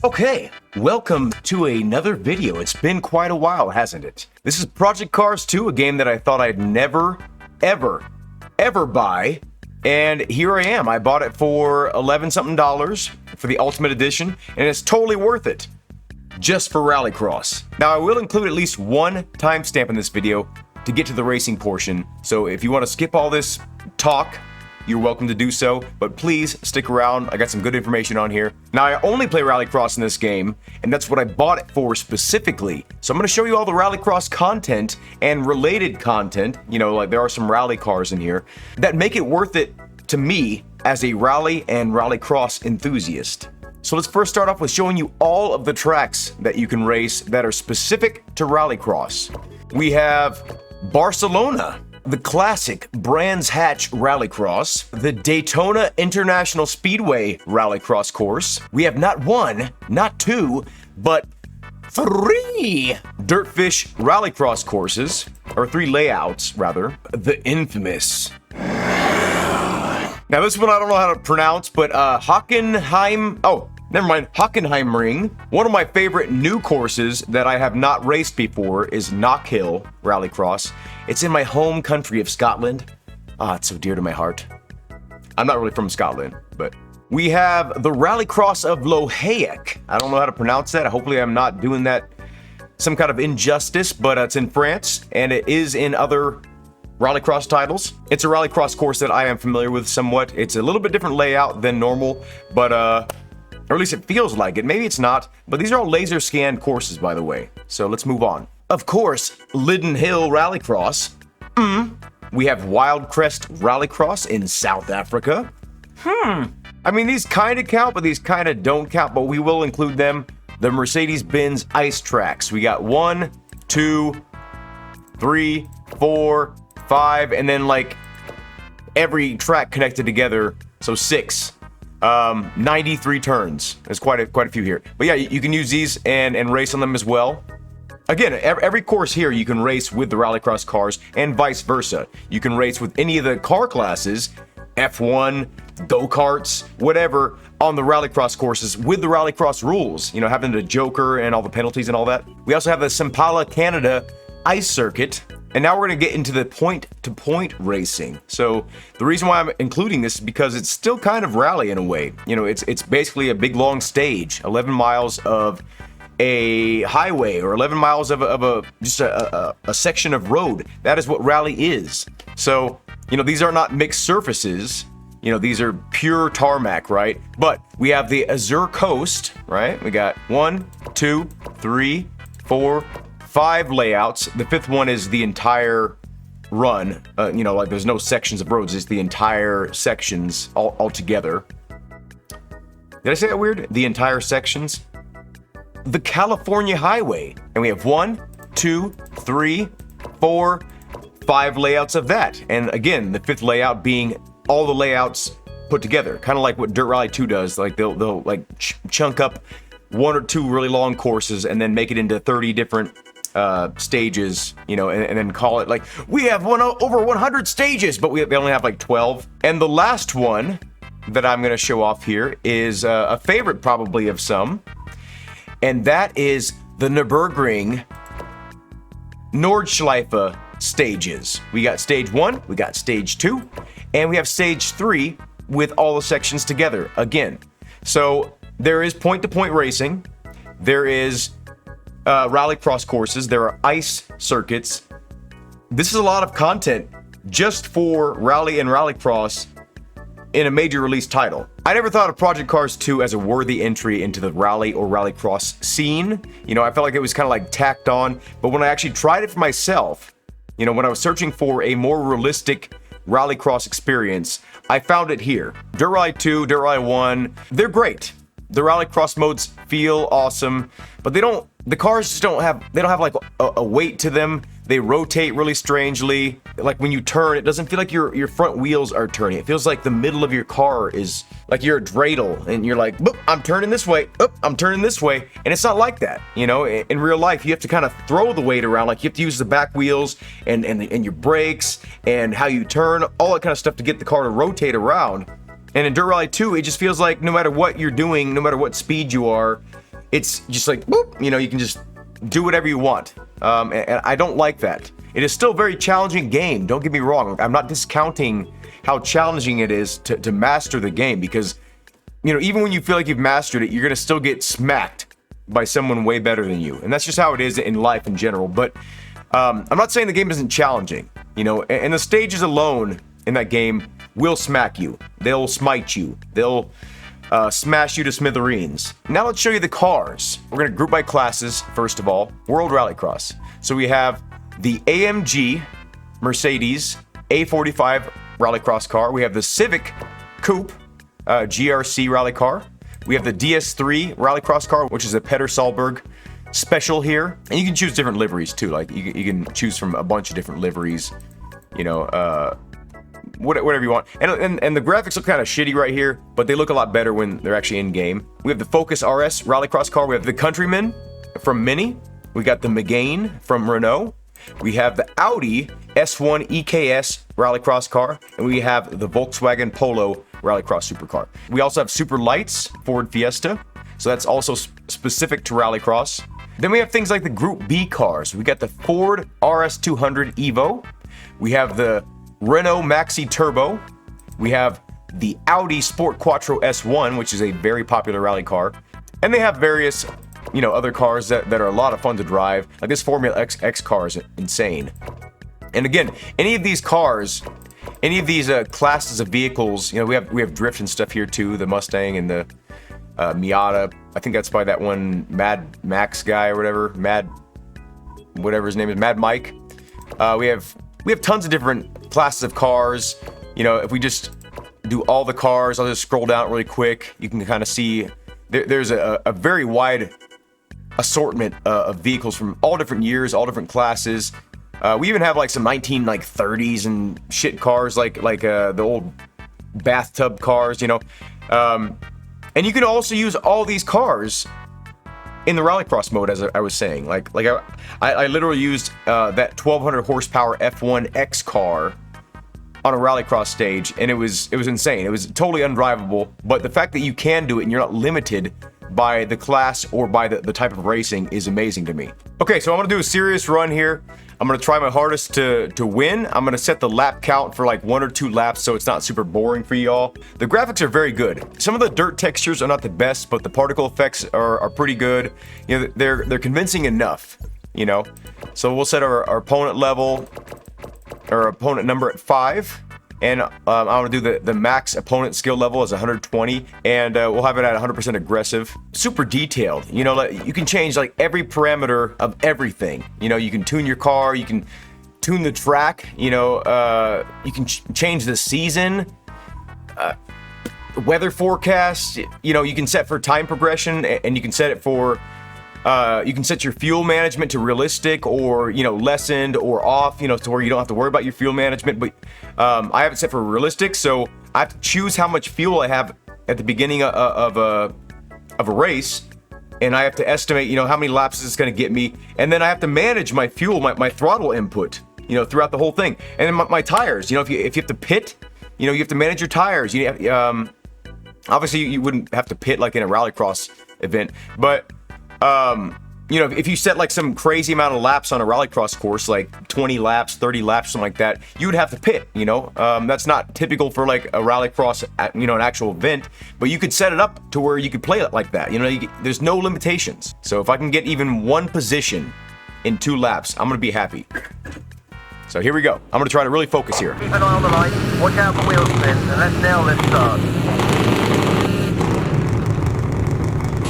Okay, welcome to another video. It's been quite a while, hasn't it? This is Project Cars 2, a game that I thought I'd never, ever buy. And here I am. I bought it for $11-something for the Ultimate Edition, and it's totally worth it. Just for RallyCross. Now, I will include at least one timestamp in this video to get to the racing portion. So if you want to skip all this talk, you're welcome to do so, but please stick around. I got some good information on here. Now, I only play RallyCross in this game, and that's what I bought it for specifically. So I'm going to show you all the RallyCross content and related content, you know, like there are some rally cars in here, that make it worth it to me as a rally and RallyCross enthusiast. So let's first start off with showing you all of the tracks that you can race that are specific to RallyCross. We have Barcelona, the classic Brands Hatch Rallycross, the Daytona International Speedway Rallycross course. We have not one, not two, but three Dirtfish Rallycross courses, or three layouts, rather. The infamous. Now this one I don't know how to pronounce, but Hockenheimring. One of my favorite new courses that I have not raced before is Knockhill Rallycross. It's in my home country of Scotland. It's so dear to my heart. I'm not really from Scotland, but we have the Rallycross of Lohaec. I don't know how to pronounce that. Hopefully I'm not doing that some kind of injustice, but it's in France, and it is in other Rallycross titles. It's a Rallycross course that I am familiar with somewhat. It's a little bit different layout than normal, but or at least it feels like it. Maybe it's not, but these are all laser scanned courses, by the way. So let's move on. Of course, Lydden Hill Rallycross. We have Wildcrest Rallycross in South Africa. I mean, these kind of count, but these kind of don't count, but we will include them. The Mercedes-Benz ice tracks. We got 1, 2, 3, 4, 5, and then like every track connected together, so 6. 93 turns. There's quite a few here. But yeah, you can use these and race on them as well. Again, every course here you can race with the Rallycross cars and vice versa. You can race with any of the car classes, F1, go-karts, whatever, on the Rallycross courses with the Rallycross rules. You know, having the Joker and all the penalties and all that. We also have the Sempala Canada ice circuit. And now we're going to get into the point-to-point racing. So the reason why I'm including this is because it's still kind of rally in a way. You know, it's basically a big long stage, 11 miles of a highway or 11 miles of just a section of road. That is what rally is. So, you know, these are not mixed surfaces. You know, these are pure tarmac, right? But we have the Azure Coast, right? We got 1, 2, 3, 4, 5 layouts. The 5th one is the entire run. You know, like there's no sections of roads, it's the entire sections all together. Did I say that weird? The entire sections? The California Highway. And we have 1, 2, 3, 4, 5 layouts of that. And again, the 5th layout being all the layouts put together. Kind of like what Dirt Rally 2 does. Like they'll like chunk up 1 or 2 really long courses and then make it into 30 different stages, you know, and then call it like, we have over 100 stages, but they only have like 12. And the last one that I'm going to show off here is a favorite probably of some, and that is the Nürburgring Nordschleife stages. We got stage 1, we got stage 2, and we have stage 3 with all the sections together again. So there is point-to-point racing, there is Rallycross courses, there are ice circuits. This is a lot of content just for Rally and Rallycross in a major release title. I never thought of Project Cars 2 as a worthy entry into the Rally or Rallycross scene. You know, I felt like it was kind of like tacked on, but when I actually tried it for myself, you know, when I was searching for a more realistic Rallycross experience, I found it here. Dirt Rally 2, Dirt Rally 1, they're great. The Rallycross modes feel awesome, but the cars just don't have like a weight to them. They rotate really strangely. Like when you turn, it doesn't feel like your front wheels are turning. It feels like the middle of your car is like you're a dreidel and you're like, boop, I'm turning this way, boop, I'm turning this way. And it's not like that, you know? In real life, you have to kind of throw the weight around. Like you have to use the back wheels and your brakes and how you turn, all that kind of stuff to get the car to rotate around. And in Dirt Rally 2, it just feels like no matter what you're doing, no matter what speed you are, it's just like, whoop, you know, you can just do whatever you want. And I don't like that. It is still a very challenging game, don't get me wrong. I'm not discounting how challenging it is to master the game, because, you know, even when you feel like you've mastered it, you're gonna still get smacked by someone way better than you. And that's just how it is in life in general. But I'm not saying the game isn't challenging, you know, and the stages alone in that game will smack you. They'll smite you. They'll smash you to smithereens. Now let's show you the cars. We're gonna group by classes, first of all. World Rallycross. So we have the AMG Mercedes A45 Rallycross car. We have the Civic Coupe GRC rally car. We have the DS3 Rallycross car, which is a Petter Solberg special here. And you can choose different liveries too. Like you can choose from a bunch of different liveries, you know, whatever you want. And the graphics look kind of shitty right here, but they look a lot better when they're actually in game. We have the Focus RS Rallycross car. We have the Countryman from Mini. We got the Megane from Renault. We have the Audi S1 EKS Rallycross car, and we have the Volkswagen Polo Rallycross supercar. We also have Super Lights Ford Fiesta, so that's also specific to Rallycross. Then we have things like the Group B cars. We got the Ford RS200 Evo. We have the Renault Maxi Turbo. We have the Audi Sport Quattro S1, which is a very popular rally car. And they have various, you know, other cars that are a lot of fun to drive. Like this Formula X car is insane. And again, any of these cars, any of these classes of vehicles, you know, we have drift and stuff here too. The Mustang and the Miata. I think that's by that one Mad Max guy or whatever. Whatever his name is, Mad Mike. We have tons of different classes of cars. You know, if we just do all the cars, I'll just scroll down really quick. You can kind of see there's a very wide assortment of vehicles from all different years, all different classes. We even have like some 1930s and shit cars, like the old bathtub cars, you know. And you can also use all these cars in the Rallycross mode, as I was saying. Like I literally used that 1200 horsepower F1 X car on a Rallycross stage, and it was insane. It was totally undrivable, but the fact that you can do it and you're not limited by the class or by the type of racing is amazing to me. Okay, so I'm gonna do a serious run here. I'm gonna try my hardest to win. I'm gonna set the lap count for like 1 or 2 laps so it's not super boring for y'all. The graphics are very good. Some of the dirt textures are not the best, but the particle effects are pretty good. You know, they're convincing enough, you know. So we'll set our opponent level, or opponent number at 5. And I'm gonna do the max opponent skill level as 120, and we'll have it at 100% aggressive. Super detailed, you know, like, you can change like every parameter of everything. You know, you can tune your car, you can tune the track, you know, you can change the season, weather forecast, you know, you can set for time progression, and you can set it for, you can set your fuel management to realistic, or, you know, lessened or off, you know, to where you don't have to worry about your fuel management. But I have it set for realistic, so I have to choose how much fuel I have at the beginning of a race, and I have to estimate, you know, how many laps it's going to get me, and then I have to manage my fuel, my throttle input, you know, throughout the whole thing. And then my tires, you know, if you have to pit, you know, you have to manage your tires. You have, obviously you wouldn't have to pit like in a Rallycross event, but you know, if you set like some crazy amount of laps on a Rallycross course, like 20 laps, 30 laps, something like that, you would have to pit, you know. That's not typical for like a Rallycross, you know, an actual event, but you could set it up to where you could play it like that, you know. There's no limitations. So if I can get even 1 position in 2 laps, I'm gonna be happy. So here we go. I'm gonna try to really focus here. Keep an eye on the light, watch out for wheel spin, and let's start.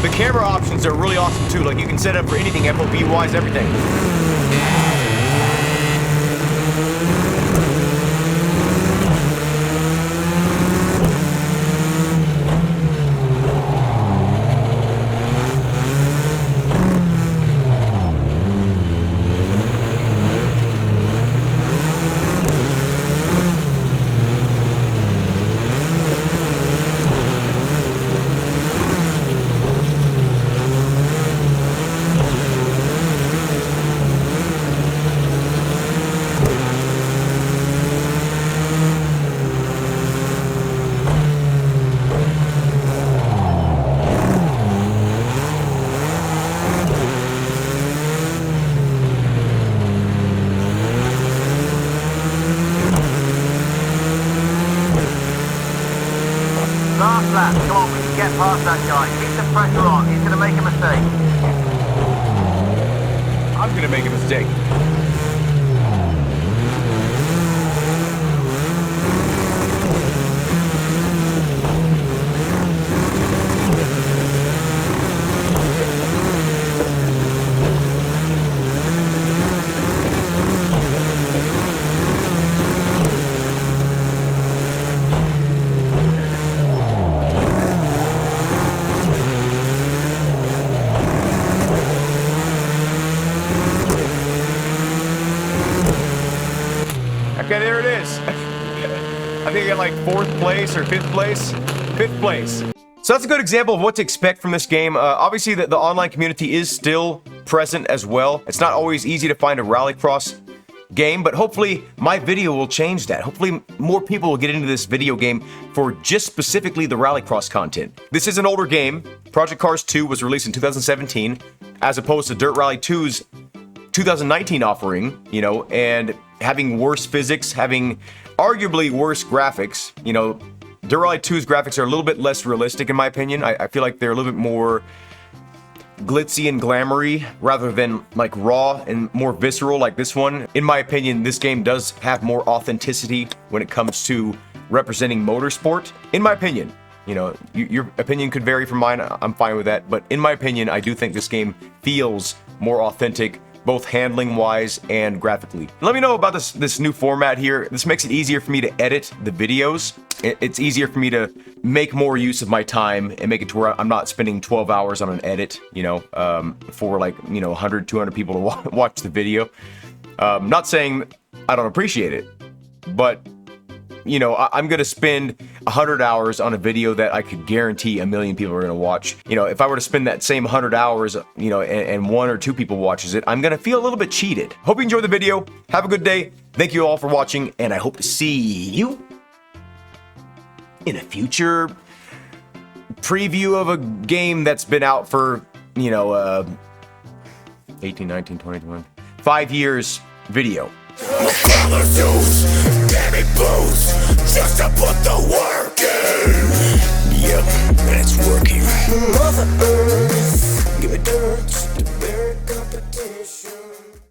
The camera options are really awesome too. Like, you can set it up for anything, FOV wise, everything. not. He's gonna make a mistake. I'm gonna make a mistake. Okay, there it is. I think I got like 4th place or 5th place. 5th place. So that's a good example of what to expect from this game. Obviously, the online community is still present as well. It's not always easy to find a RallyCross game, but hopefully my video will change that. Hopefully more people will get into this video game for just specifically the RallyCross content. This is an older game. Project Cars 2 was released in 2017, as opposed to Dirt Rally 2's 2019 offering, you know, and having worse physics, having arguably worse graphics. You know, Dirt Rally 2's graphics are a little bit less realistic in my opinion. I feel like they're a little bit more glitzy and glamoury rather than like raw and more visceral like this one. In my opinion, this game does have more authenticity when it comes to representing motorsport. In my opinion, you know, your opinion could vary from mine. I'm fine with that. But in my opinion, I do think this game feels more authentic, both handling wise and graphically. Let me know about this new format here. This makes it easier for me to edit the videos. It's easier for me to make more use of my time and make it to where I'm not spending 12 hours on an edit, you know, for like, you know, 100, 200 people to watch the video. Not saying I don't appreciate it, but you know, I'm gonna spend 100 hours on a video that I could guarantee 1 million people are gonna watch. You know, if I were to spend that same 100 hours, you know, and 1 or 2 people watches it, I'm gonna feel a little bit cheated. Hope you enjoyed the video. Have a good day. Thank you all for watching, and I hope to see you in a future preview of a game that's been out for, you know, 18, 19, 20, 21, 5 years video. Just to put the work in. Yep, it's working. Mother Earth, give me dirt.